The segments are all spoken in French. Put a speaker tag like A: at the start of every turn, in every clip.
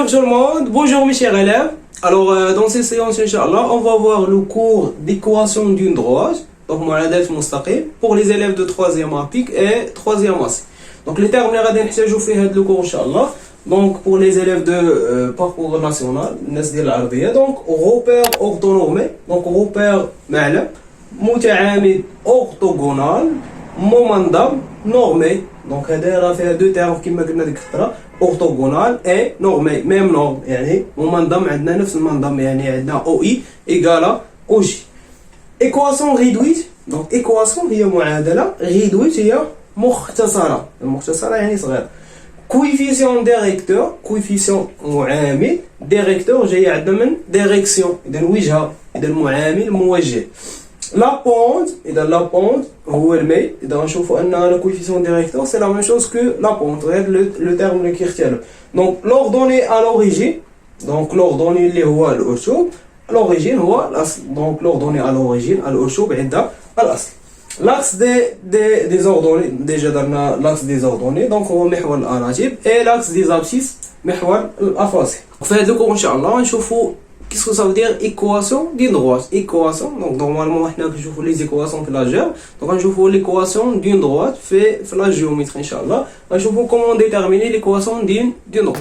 A: tout le monde, bonjour mes chers élèves. Alors dans cette séance, Inch'Allah, on va voir le cours d'équation d'une droite, donc معادلة مستقيم, pour les élèves de 3e APIC et 3e AC. Donc les termes اللي غادي نحتاجو في هذا الكور Inch'Allah. Donc pour les élèves de parcours national, الناس ديال العربية, donc repère orthonormé, donc repère معلم, متعامد orthogonal, momandam normé. Donc هذا راه فيها دو تيرم كما قلنا ديك الفترة, orthogonal et normé, même norme, يعني momandam عندنا نفس المنظم, يعني عندنا OI égale OJ. Équation réduite, donc équation هي معادلة, réduite هي مختصرة, المختصرة يعني صغيرة. Coefficient directeur, coefficient معامل, directeur جاي عندنا من direction, إذا وجهة, إذا المعامل موجه. La pente, إذا la pente هو الميل, إذا نشوفوا أن le coefficient directeur c'est la même chose que la pente, le terme اللي كيختلف. Donc l'ordonnée à l'origine, donc l'ordonnée اللي هو الأرشوب, l'origine هو الأصل, donc l'ordonnée à l'origine الأرشوب عندها الأصل. L'axe des ordonnées, déjà درنا l'axe des ordonnées, donc هو محور الأناجيب, et l'axe des abscisses محور الأفاصيل. في هذا الكور إن شاء الله نشوفوا qu'est-ce que ça veut dire équation d'une droite. Équation, donc normalement حنا كنشوفوا les équations في l'algèbre, donc غنشوفوا l'équation d'une droite في la géométrie إن شاء الله. غنشوفوا comment déterminer l'équation d'une droite.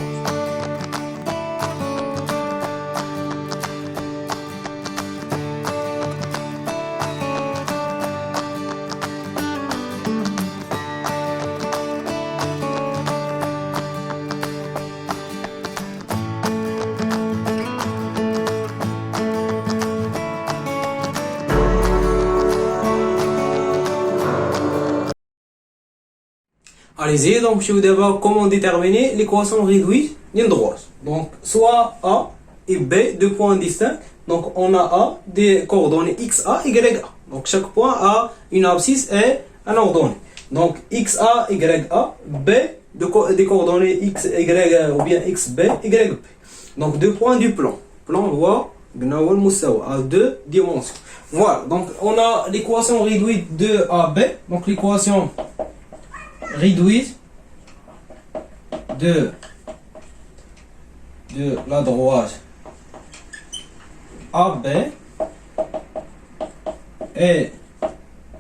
A: Allez-y, donc je vais d'abord comment déterminer l'équation réduite d'une droite. Donc soit A et B, deux points distincts. Donc on a A des coordonnées XA, YA. Donc chaque point a une abscisse et un ordonnée. Donc XA, YA, B des coordonnées XY ou bien XB, YB. Donc deux points du plan. Plan هو قلنا هو المستوى à deux dimensions. Voilà, donc on a l'équation réduite de AB. Donc l'équation réduite de la droite AB et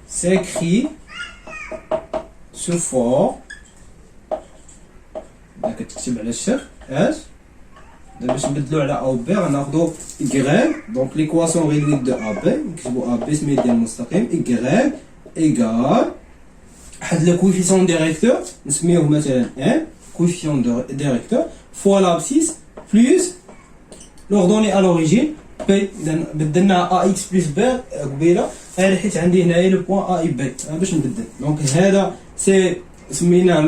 A: s'écrit sous forme كتكتب على الشكل اش دابا باش نبدلو على او بي غناخدو y, donc l'équation réduite de AB نكتبو AB سميت ديال المستقيم y égal حد le coefficient directeur نسميوه مثلا 1 coefficient directeur fois l'abscisse plus l'ordonnée à l'origine P. إذا بدلنا AX plus B قبيله, هذا حيت عندي هنايا لو بوان A et B باش نبدل. دونك هذا سي سميناه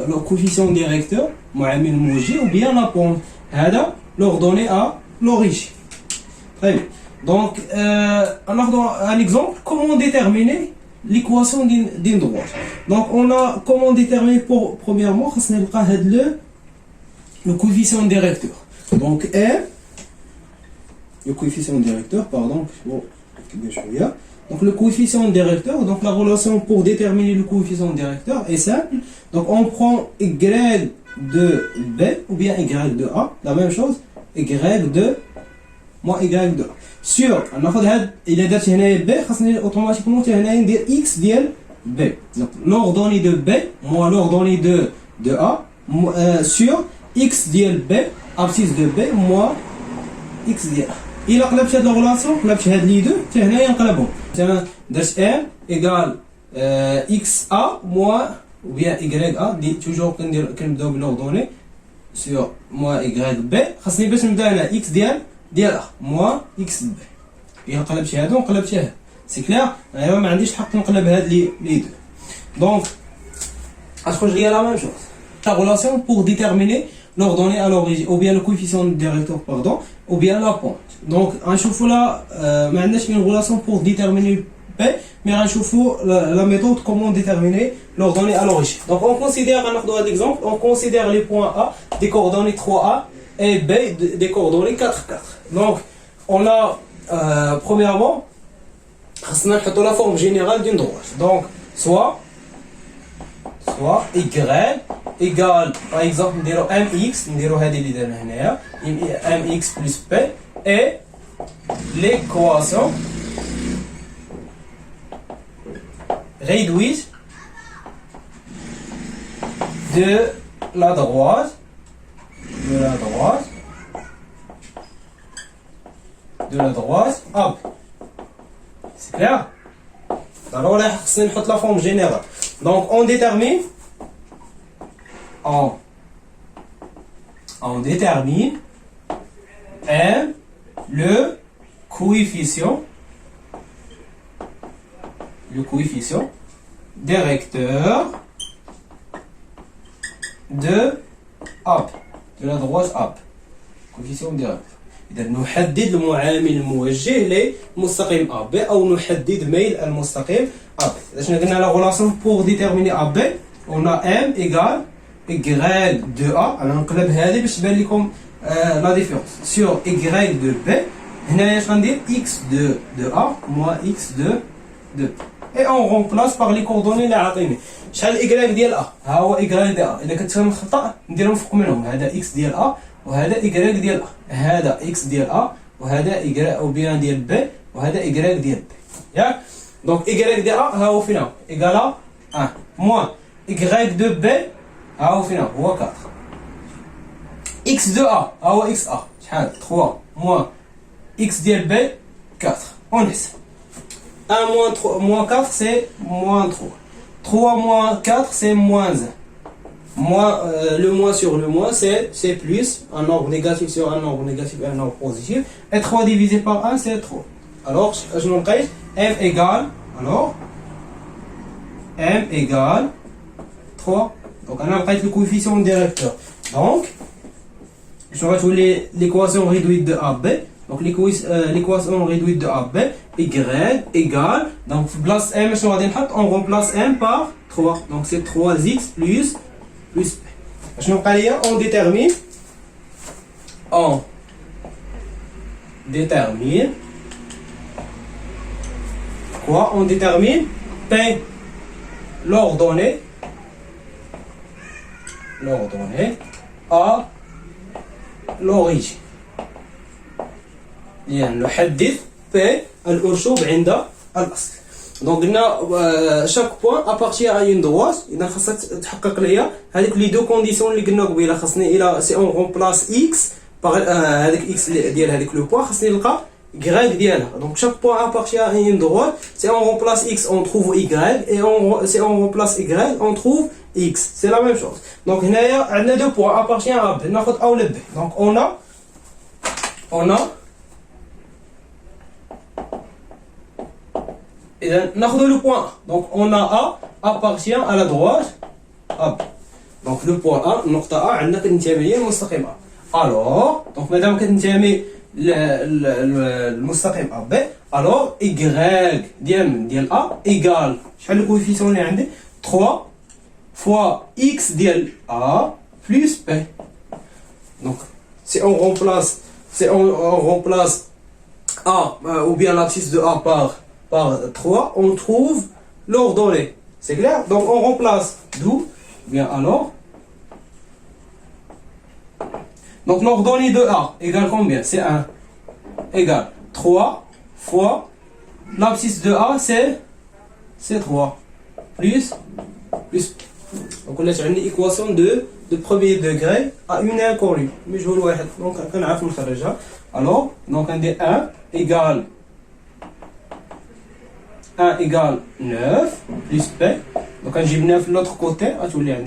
A: لو coefficient directeur معامل موجه, ou bien la pente هذا l'ordonnée à l'origine. Très bien. Donc ناخذ un exemple comment déterminer l'équation d'une droite. Donc on a comment déterminer pour premièrement خاصنا نلقى هذا le coefficient directeur. Donc R, le coefficient directeur, pardon, donc le coefficient directeur, donc la relation pour déterminer le coefficient directeur est simple. Donc on prend y de B ou bien y de A, la même chose, y de moins y de A. Sur ناخذ هاد الى درت هنايا B خاصني اوتوماتيكمون حتى هنايا ندير x ديال B. Donc l'ordonnée de B moins l'ordonnée de A sur x ديال B abscisse de B moins x ديال A. إلا قلبت هاد الغلاسيون قلبت هاد لي دو حتى هنايا نقلبهم. مثلا درت M égal XA moins ou bien YA دي توجور كنبداو بالأوردوني sur moins YB. خاصني باش نبدا هنا x ديال A moins x B. إلا قلبت هادو وقلبت هاد سي كلير, ايوا ما عنديش الحق نقلب هاد لي دو. دونك غتخرج ليا لا ميم شوز. La relation pour déterminer l'ordonnée à l'origine, ou bien le coefficient directeur, pardon, ou bien la pente. Donc, غنشوفوا là, ما عندناش une relation pour déterminer P, mais غنشوفوا la méthode comment déterminer l'ordonnée à l'origine. Donc, on considère, غناخدو هاد l'exemple, on considère les points A des coordonnées 3A et B des coordonnées 4, 4. Donc, on a premièrement, خاصنا نحطوا la forme générale d'une droite. Donc, soit y égale par exemple نديرو mx نديرو هذه اللي درنا هنايا mx plus b et l'équation réduite de la droite ab. C'est clair? Alors là, c'est la forme générale. Donc on détermine M, le coefficient directeur de AB, de la droite AB. coefficient directeur. إذا نحدد المعامل الموجه لمستقيم AB أو نحدد ميل المستقيم AB. إذا شنو قلنا la relation pour déterminer AB on a M égale y de A. أنا نقلب هذه باش تبان لكم la différence. Sur y de B هنا اش غندير x de A moins x de B. Et on remplace par les coordonnées اللي عاطيني. شحال y ديال A؟ ها هو y ديال A. إذا كنت فاهم الخطأ نديرهم فوق منهم. هذا x ديال A وهذا y ديال A. هذا x ديال A وهذا y أو bien ديال B وهذا y ديال B. ياك؟ دونك y ديال A ها هو فين هو؟ إيكالا 1 moins y de B ها هو فين هو؟ 4. x de A ها هو x A شحال؟ 3 moins x ديال B 4. On laisse. 1 moins 4 c'est moins 3. 3 moins 4 c'est moins 1. Le moins sur le moins c'est plus. Un nombre négatif sur un nombre négatif et un nombre positif. Et 3 divisé par 1 c'est 3. Alors je me répète. M égale alors M égale 3. Donc on a le coefficient directeur. Donc je vais trouver l'équation réduite de AB. Donc l'équation réduite de AB y égale, donc place M on remplace M par 3. Donc c'est 3x plus B. On détermine quoi? On détermine P l'ordonnée à l'origine. يعني نحدد P الأرشوب عند الأصل. دونك قلنا شاك بوان ابارتير ا اون دروات. اذا خاصها تحقق ليا هذيك لي دو كونديسيون اللي قلنا قبيله. خاصني الى سي اون رومبلاس اكس باغ هذاك اكس ديال هذيك لو بوان خاصني نلقى غريك ديالها. دونك شاك بوان ابارتير ا اون دروات سي اون رومبلاس اكس اون تروف y et سي اون رومبلاس y اون تروف x. سي لا ميم شوز. دونك هنايا عندنا دو بوان ابارتير ا ب ناخذ ا ولا ب. دونك on a ناخذ le point. Donc on a A appartient à la droite AB. Donc le point A نقطة A عندنا كتنتمي للمستقيم A. Alors donc مادام كتنتمي للمستقيم AB alors y ديال A égale شحال الكويفيسيون اللي عندي 3 fois x ديال A plus B. Donc si on remplace A ou bien l'abscisse de A par 3, on trouve l'ordonnée. C'est clair? Donc on remplace d'où? Bien alors. Donc l'ordonnée de A égale combien? C'est 1. Égale 3 fois l'abscisse de A c'est 3. Plus. Donc on a une équation de premier degré à une inconnue. Mais je veux le donc on a fait alors donc on dit 1 égale 1 égale 9 plus P. Donc quand j'ai 9 de l'autre côté,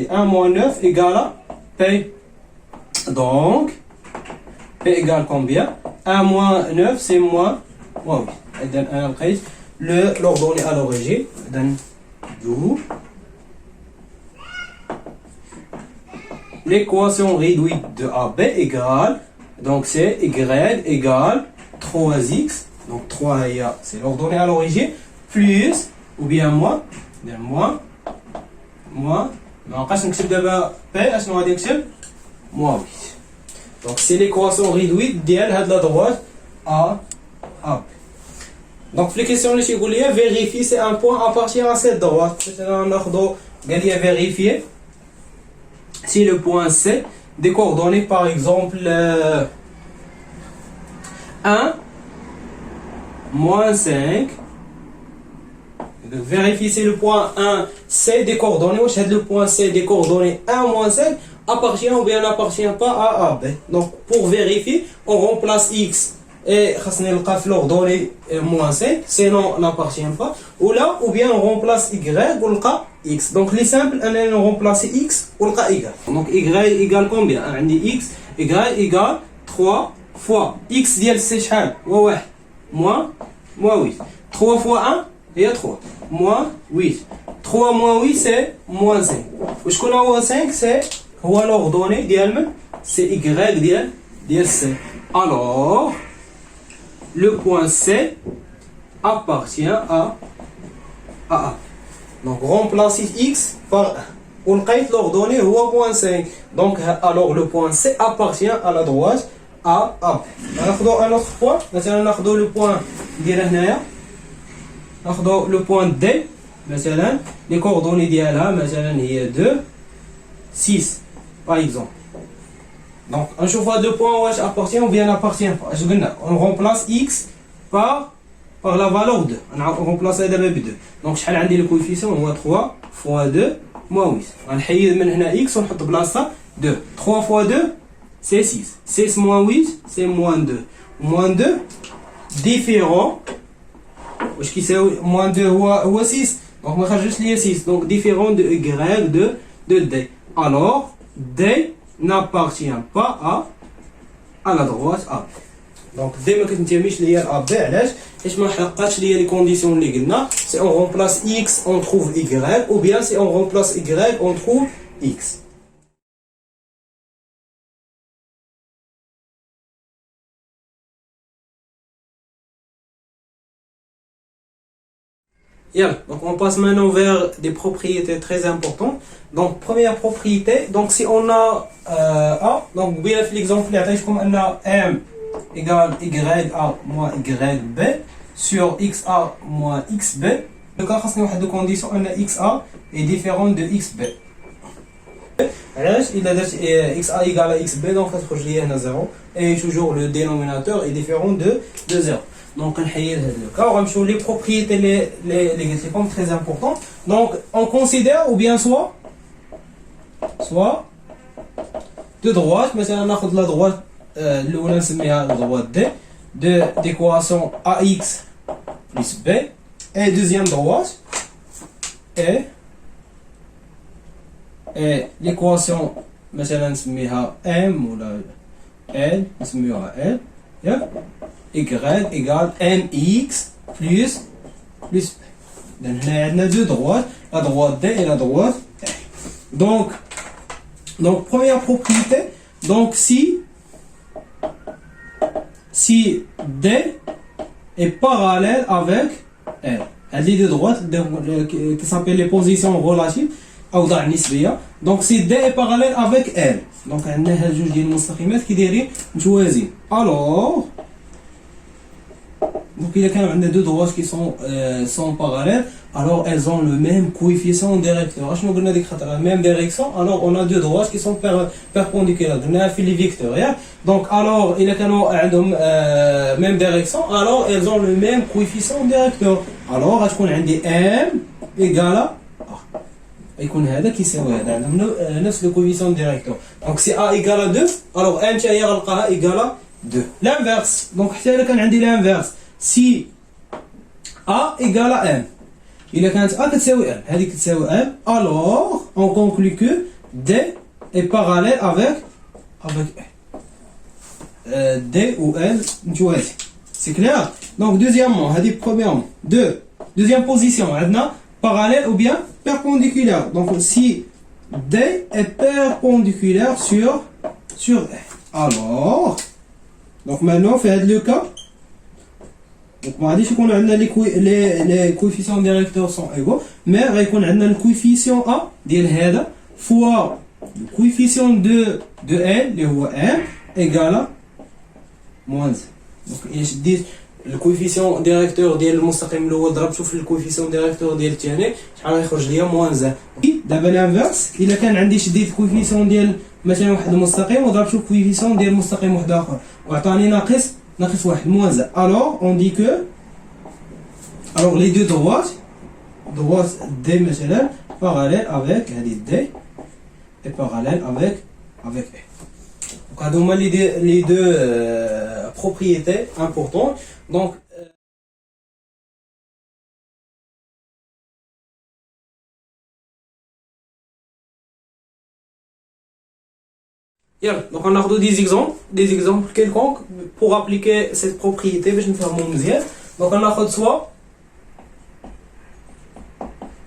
A: 1 moins 9 égale à P. Donc P égale combien? 1 moins 9 c'est moins 8. Et donc l'ordonnée à l'origine. Donc d'où l'équation réduite de AB égale, donc c'est y égale 3x. Donc 3 c'est l'ordonnée à l'origine. Plus ou bien moins ما بقاش نكتب دابا P اشنو غادي نكتب moins 8. Donc c'est l'équation réduite ديال هاد لا droite A. Donc les questions اللي تيقول لي vérifier c'est un point à partir à cette droite. ناخذوا قال لي vérifier si le point C des coordonnées par exemple 1 moins 5. Vérifier si le point 1 C des coordonnées ou le point C des coordonnées 1 moins 5 appartient ou bien n'appartient pas à AB. Donc pour vérifier, on remplace X et l'ordonnée moins 5, sinon n'appartient pas. Ou là, ou bien on remplace Y ou X. Donc les simples, on remplace X ou Y. Donc Y égale combien? On dit X, Y égale 3 fois X ديال سي شحال؟ هو 1 moins 8. 3 fois 1 هي 3 moins 8. 3 moins 8 c'est moins 5. وشكون هو 5 c'est هو l'ordonnée ديال من؟ c'est Y ديال C. Alors le point C appartient à A. Donc remplacer X par 1. On لقيت l'ordonnée هو point 5. Donc alors le point C appartient à la droite A. ناخذوا un autre point. مثلا ناخذوا le point ديالها هنايا. ناخذوا le point D. مثلا les coordonnées ديالها مثلا هي 2 6 par exemple. Donc on chauffe deux points واش appartient ou bien n'appartient pas. اش قلنا on remplace X par la valeur 2. On remplace دابا ب 2. Donc شحال عندي le coefficient هو 3 fois 2 moins 8. غنحيد من هنا X ونحط بلاصتها 2. 3 fois 2 c'est 6. 6 moins 8 c'est moins 2. Moins 2 différent واش كيساوي moins 2 هو 6. Donc ما خرجش ليا 6. Donc différent de Y de D. Alors D n'appartient pas à la droite A. Donc dès ما كتنتميش ليا ل AB علاش؟ حيت ما حققاتش ليا لي كونديسيون اللي قلنا. Si on remplace X on trouve Y ou bien si on remplace Y on trouve X. Yeah. Donc on passe maintenant vers des propriétés très importantes. Donc première propriété, donc si on a A, donc bien l'exemple comme on a M égale YA moins YB sur XA moins XB. Le cas où on a deux conditions, on a XA est différent de XB. Il a XA égale à XB, donc ça se 0 et toujours le dénominateur est différent de 0. Donc on va les propriétés les très importantes. Donc on considère ou bien soit de droite, mais on a de la droite la droite D de d'équation AX plus B et deuxième droite et l'équation مثلا نسميها M ou L نسميها L Y égale MX plus B. Donc, on a deux droites, la droite D et la droite E. Donc première propriété, donc si D est parallèle avec L. Elle est de droite qui s'appelle les positions relatives. Donc si D est parallèle avec L. Donc on a deux ديال المستقيمات كيدايرين متوازيين. Alors donc il y a deux droites qui sont parallèles, alors elles ont le même coefficient directeur. On a la même direction, alors on a deux droites qui sont perpendiculaires. On a fait les vecteurs. Donc alors il y a même direction, alors elles ont le même coefficient directeur. Alors on a M égale à A. يكون هذا كيساوي هذا نفس le coefficient directeur. Donc si A égale à 2, alors M غنلقاها égale à 2. L'inverse. Donc حتى إلا كان عندي l'inverse. Si A égale à M, il a A كتساوي M, هذه كتساوي M, alors on conclut que D est parallèle avec D ou L متوازي. C'est clair? Donc deuxièmement, هذه premièrement. Deuxième position, عندنا parallèle ou bien perpendiculaire. Donc si D est perpendiculaire sur E, alors donc maintenant fait le cas. Donc on a dit qu'on a les coefficients directeurs sont égaux, mais on a le coefficient A fois le coefficient de L, le M, égale à moins 1. Donc الكويفيسيون ديريكتور ديال المستقيم الاول ضربته في الكويفيسيون ديريكتور ديال الثاني شحال غيخرج ليا موان 1. دابا الانفيرس الا كان عندي شديت الكويفيسيون ديال مثلا واحد المستقيم وضربته في الكويفيسيون ديال مستقيم واحد اخر وعطاني ناقص واحد موان 1. الوغ اون دي كو الوغ لي دو droite D مثلا parallèle avec هذه D et parallèle avec E. Donc هادو هما les deux propriétés importantes. Donc donc on a des exemples quelconques pour appliquer cette propriété باش نفهمو مزيان. Donc on a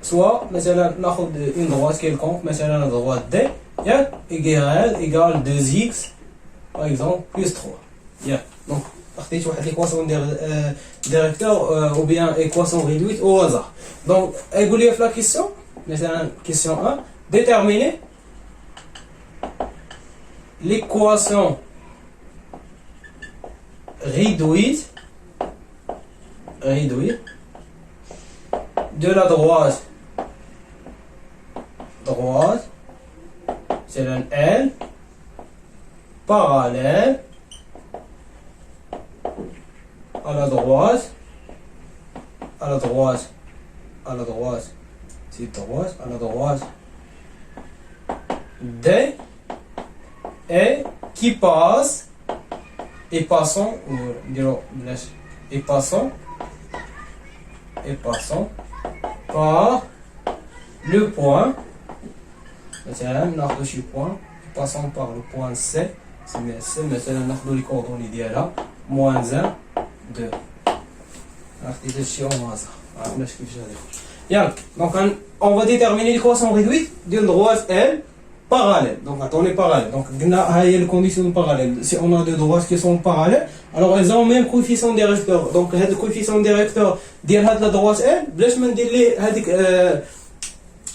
A: soit مثلا ناخذ une droite quelconque مثلا droite D égale 2x par exemple plus 3. Donc خديت واحد l'équation directeur ou bien équation réduite au hasard. Donc يقول لي في la question مثلا question 1 déterminer l'équation réduite de la droite c'est un L parallèle à la droite c'est droite à la droite D et qui passe et passant par le point مثلا ناخذ شي بوان passant par le point C مثلا ناخذ لي كوردوني ديالها موان 1 2 خديت هادشي اون هازا عرفناش كيفاش غادي يخرج. يلا دونك on va déterminer l'équation réduite d'une droite L parallèle. Donc attendez parallèle. Donc قلنا ها هي الكونديسيون parallèle. Si on a deux droites qui sont parallèles, alors elles ont même coefficient directeur. Donc هاد الكوفيسيون ديريكتور ديال هاد لا droite L بلاش ما ندير ليه هذيك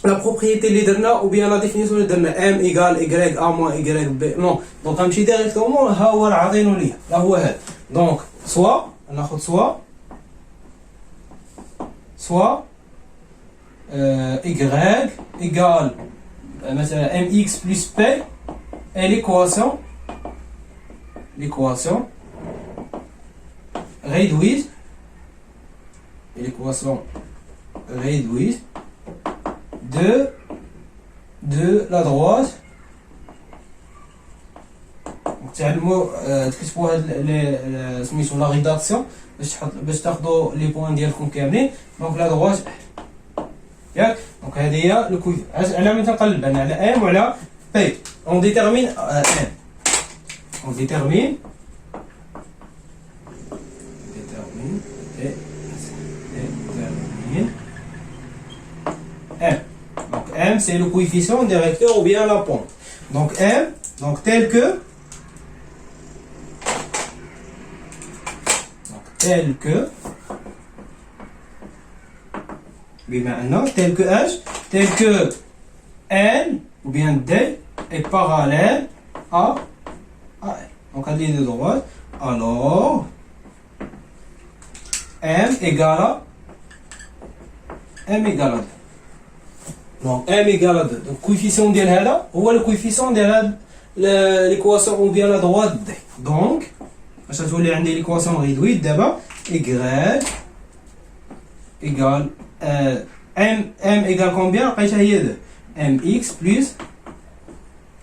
A: la propriété اللي درنا ou bien la définition اللي درنا m égale y a moins y b non. Donc غنمشي ديريكتومون ها هو راه عاطينو ليا راه هو هذا. Donc ناخذ soit y égale مثلا mx plus p et l'équation réduite de la droite. تعلموا تكتبوا هاد سميتو لا ريداكسيون باش تاخذوا لي بوين ديالكم كاملين. دونك لا droite ياك دونك هذه هي الكويف على من تنقلب انا على ام وعلى بي. اون ديتيرمين M. Donc M c'est le coefficient directeur ou bien la pente. Donc M tel que tel que H tel que L ou bien D est parallèle à L. Donc à ligne de droite, alors M égale à 2. Donc M égale à 2. Donc coefficient ديال هذا هو الكويفيسيون ديال هاد l'équation ou bien la droite D. Donc باش تولي عندي l'équation réduite دابا y égale m égale combien لقيتها هي 2 mx plus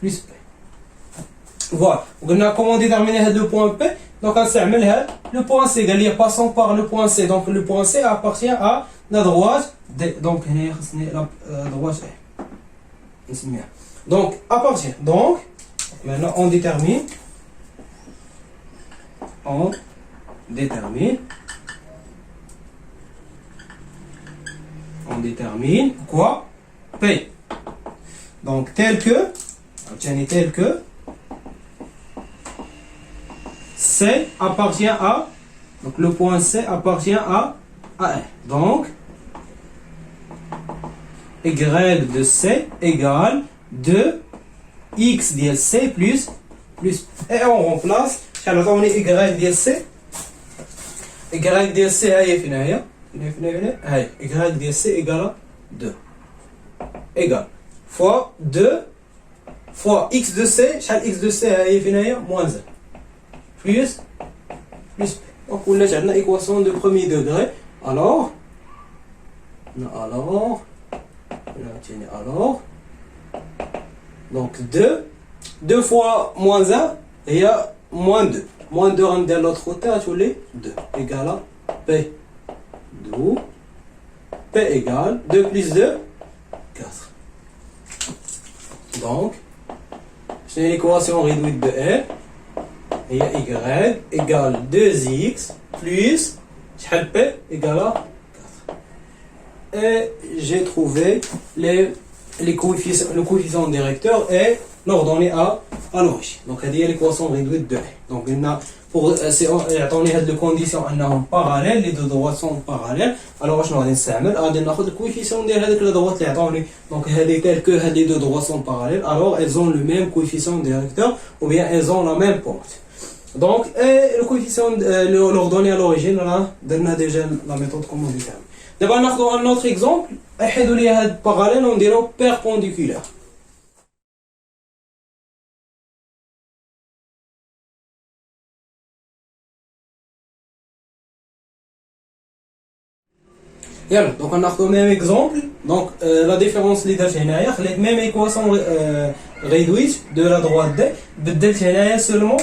A: p. Voilà. وقلنا comment déterminer هاد le point P. Donc غنستعمل هاد le point C قال لي passant par le point C. Donc le point C appartient à la droite D. Donc هنا خصني la droite A نسميها. Donc appartient. Donc maintenant on détermine quoi P. Donc tel que C appartient à, donc le point C appartient à R. Donc y de C égale 2 x ديال C plus et on remplace. Alors on est y ديال C Y ديال C هاهي فين هي؟ فين هاهي Y ديال C égale 2 égale fois 2 fois x de C شحال x de C هاهي فين هي؟ moins 1 plus B. Donc ولات عندنا équation de premier degré. Alors donc 2 fois moins 1 il y a moins 2 de l'autre côté à tous les 2 égale à P. D'où P égale 2 plus 2 4. Donc c'est l'équation réduite de R. Il y a y égale 2x plus P égale à 4. Et j'ai trouvé le coefficient directeur et l'ordonnée à l'origine. Donc, c'est l'équation réduite de R. Donc, pour les conditions parallèles, les deux droites sont parallèles. Alors, je vais utiliser le coefficient de la droite. Donc, tel que les deux droites sont parallèles, alors elles ont le même coefficient directeur ou bien elles ont la même porte. Donc, le coefficient, l'ordonnée à l'origine, là, on a déjà la méthode comment on détermine. D'abord, on a un autre exemple. Parallèle, on dirait perpendiculaire. Donc, on a le même exemple. Donc, la différence leader générique, la même équation réduite de la droite D. بدلت هنايا seulement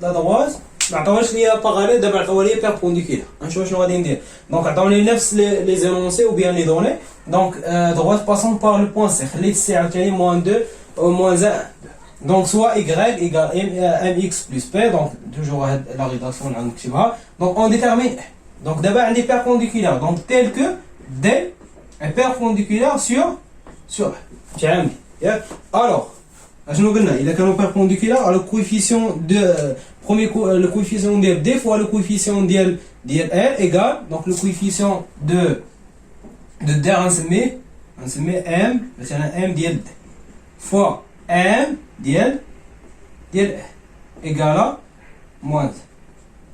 A: la droite ما عطاوهاش ليا parallèle دابا عطاوها ليا perpendiculaire. نشوف شنو غادي ندير. Donc عطاوني نفس les énoncés ou bien les données. Donc droite passant par le point C. خليت C عاوتاني moins 2 moins 1. Donc soit y égale mx plus p. Donc toujours la rédaction اللي غنكتبها. Donc on détermine. Donc d'abord on est perpendiculaire. Donc tel que D est perpendiculaire sur alors شنو قلنا اذا كانوا perpendiculaires le coefficient de le coefficient ديال D fois le coefficient ديال R égale donc le coefficient de D غنسميه M مثلا M ديال D fois M ديال R égale à moins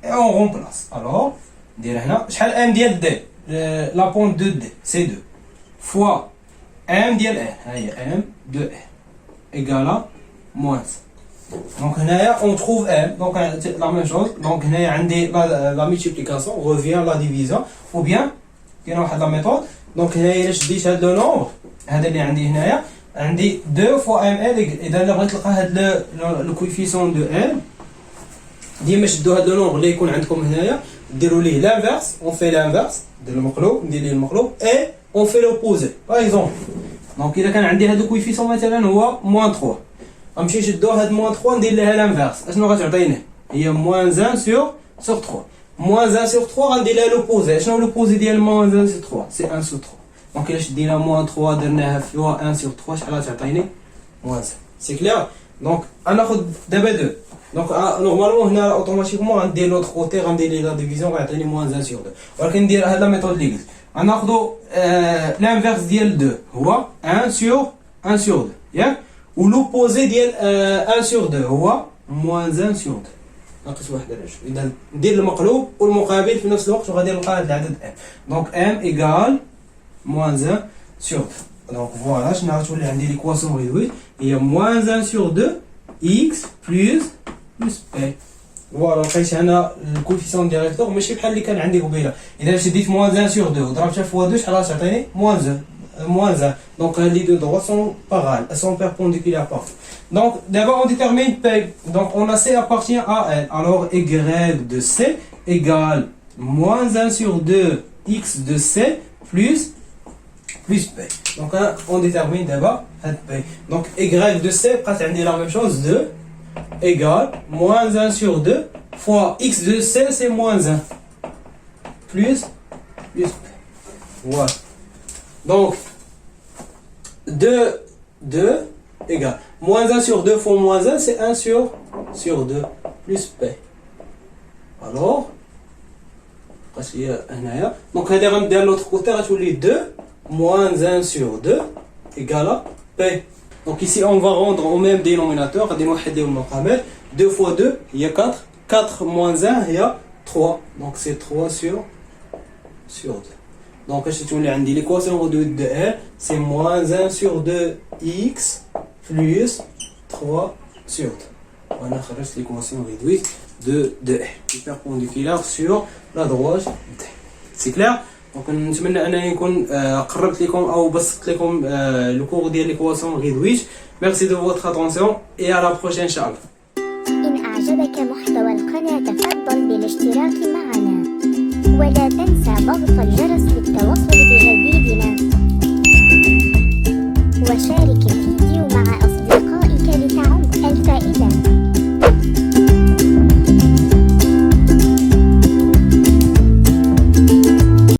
A: et on remplace alors ندير هنا شحال M ديال D la pente de D c'est 2 fois M ديال R هي M de R égale à moins. Donc on trouve M, donc la même chose. Donc la multiplication revient la division ou bien la méthode. Donc je dis le nombre هذا اللي عندي هنايا عندي 2 fois ML اذا بغيت نلقى هذا le coefficient de M ديما شدوا هذا le nombre اللي يكون عندكم هنايا ديروا ليه l'inverse, on fait l'inverse ندير المقلوب ندير ليه المقلوب et on fait l'opposé. Par exemple donc إذا كان عندي هذا الكويفيسيون مثلا هو moins 3 غنمشي نشدو هاد moins 3 ندير لها لانفيرس اشنو غتعطيني هي moins 1 sur 3 moins 1 sur 3 غندير لها لوبوزي اشنو لوبوزي ديال moins 1 sur 3 سي 1 sur 3 دونك إلا شدينا moins 3 درناها فيها 1 sur 3 شحال غتعطيني moins 1 سي كلير دونك غناخد دابا 2 دونك نورمالمون هنا اوتوماتيكمون غندير لوطخ كوتي غندير ليه لا ديفيزيون غيعطيني moins 1 sur 2 ولكن ندير هاد لا ميثود اللي قلت غناخدو l'inverse ديال 2 هو 1 sur 2 ياك و l'opposé ديال 1 sur 2 هو moins 1 sur 2 ناقص واحد على جوج اذا ندير المقلوب والمقابل في نفس الوقت وغادي نلقى هذا العدد m دونك m égale moins 1 sur 2 دونك فوالا شنو غتولي عندي ليكواسيون ريدويت هي moins 1 sur 2 x plus p فوالا لقيت هنا الكوفيسيون ديريكتور ماشي بحال اللي كان عندي قبيله اذا شديت moins 1 sur 2 وضربتها في 2 شحال غتعطيني moins 1 donc les deux droites sont parallèles, elles sont perpendiculaires partout. Donc d'abord on détermine P, donc on a C appartient à L, alors Y de C égale moins 1 sur 2 X de C plus P. Donc on détermine d'abord P. Donc Y de C, après on dit la même chose, 2 égale moins 1 sur 2 fois X de C c'est moins 1 plus P. Voilà. Donc 2 égale moins 1 sur 2 fois moins 1 c'est 1 sur 2 plus P. Alors donc de l'autre côté غتولي 2 moins 1 sur 2 égale à P. Donc ici on va rendre au même dénominateur غادي نوحدوا المقامات 2 fois 2 il y a 4 4 moins 1 il y a 3. Donc c'est 3 sur 2. Donc je vais dire l'équation réduite de R, c'est moins 1 sur 2x plus 3 sur 2. On a l'équation réduite de R. Perpendiculaire sur la droite D. C'est clair? Donc نتمنى انني نكون قربت لكم او بسطت لكم le cours ديال l'équation réduite. Merci de votre attention et à la prochaine ان شاء الله.
B: إن أعجبك محتوى القناة تفضل بالاشتراك معنا ولا تنسى ضغط الجرس للتوصل بجديدنا وشارك